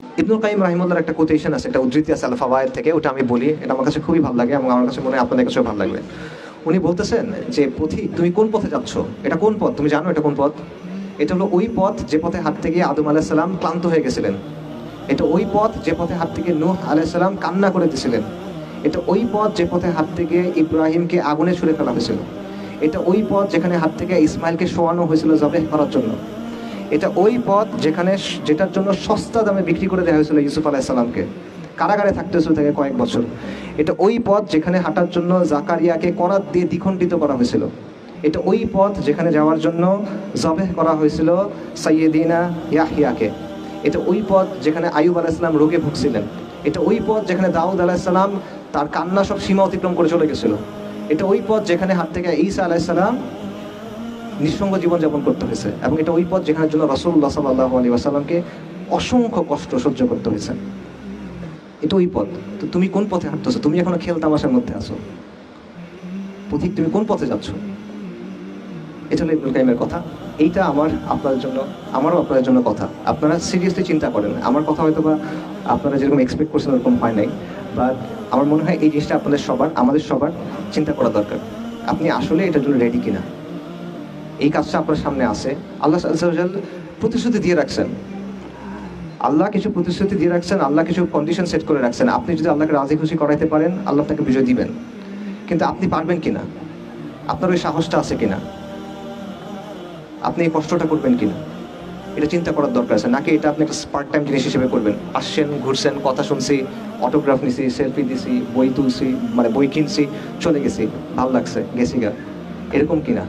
ইবনুল কাইয়িম রাহিমাহুল্লাহর একটা কোটেশন আছে, একটা উদ্ধৃতি আছে আল ফাওয়ায়েদ থেকে, ওটা আমি বলি, এটা আমার কাছে খুবই ভালো লাগে এবং আমার কাছে মনে হয় আপনাদের কাছেও ভালো লাগবে। উনি বলতেছেন যে পথিক, তুমি কোন পথে যাচ্ছ? এটা কোন পথ তুমি জানো? এটা কোন পথ? এটা হলো ওই পথ যে পথে হাঁটতে গিয়ে আদম আলাইহিস সালাম ক্লান্ত হয়ে গেছিলেন। এটা ওই পথ যে পথে হাঁটতে গিয়ে নূহ আলাইহিস সালাম কান্না করে দিয়েছিলেন। এটা ওই পথ যে পথে হাঁটতে গিয়ে ইব্রাহিমকে আগুনে ছুঁড়ে ফেলা হয়েছিল। এটা ওই পথ যেখানে হাত থেকে ইসমাইলকে শোয়ানো হয়েছিল জবেহ করার জন্য। এটা ওই পথ যেটার জন্য সস্তা দামে বিক্রি করে দেওয়া হয়েছিল ইউসুফ আলাইহিস সালামকে, কারাগারে থাকতে হয়েছিল থেকে কয়েক বছর। এটা ওই পথ যেখানে হাঁটার জন্য জাকারিয়াকে করাত দিয়ে দ্বিখণ্ডিত করা হয়েছিল। এটা ওই পথ যেখানে যাওয়ার জন্য জবেহ করা হয়েছিল সাইয়েদিনা ইয়াহইয়াকে। এটা ওই পথ যেখানে আইয়ুব আলাইহিস সালাম রোগে ভুগছিলেন। এটা ওই পথ যেখানে দাউদ আলাইহিস সালাম তার কান্না সব সীমা অতিক্রম করে চলে গেছিল। এটা ওই পথ যেখানে হাত থেকে ঈসা আলাইহিস সালাম নিঃসঙ্গ জীবনযাপন করতে হয়েছে। এবং এটা ওই পথ যেখানের জন্য রাসূলুল্লাহ সাল্লাল্লাহু আলাইহি ওয়াসাল্লামকে অসংখ্য কষ্ট সহ্য করতে হয়েছে। এটা ওই পথ। তো তুমি কোন পথে হাঁটতেছো? তুমি এখনো খেল তামাশার মধ্যে আছো। পথিক, তুমি কোন পথে যাচ্ছ? এটা হলো ইবনুল কাইয়িমের কথা। এইটা আপনাদের জন্য, আমারও আপনাদের জন্য কথা। আপনারা সিরিয়াসলি চিন্তা করেন। আমার কথা হয়তো বা আপনারা যেরকম এক্সপেক্ট করছেন ওরকম হয় নাই, বাট আমার মনে হয় এই জিনিসটা আপনাদের সবার, আমাদের সবার চিন্তা করা দরকার। আপনি আসলে এটার জন্য রেডি কিনা? এই কাজটা আপনার সামনে আছে। আল্লাহ আযজা ওয়া জাল প্রতিশ্রুতি দিয়ে রাখছেন। আল্লাহ কিছু প্রতিশ্রুতি দিয়ে রাখছেন, আল্লাহ কিছু কন্ডিশন সেট করে রাখছেন। আপনি যদি আল্লাহকে রাজি খুশি করাইতে পারেন, আল্লাহ আপনাকে বিজয় দিবেন। কিন্তু আপনি পারবেন কিনা? আপনার ওই সাহসটা আছে কিনা? আপনি এই কষ্টটা করবেন কিনা? এটা চিন্তা করার দরকার আছে। নাকি এটা আপনি একটা পার্ট টাইম জিনিস হিসেবে করবেন? আসছেন, ঘুরছেন, কথা শুনছি, অটোগ্রাফ নিছি, সেলফি দিছি, বই তুলছি, মানে বই কিনছি, চলে গেছি, ভালো লাগছে, গেছি গা, এরকম কিনা?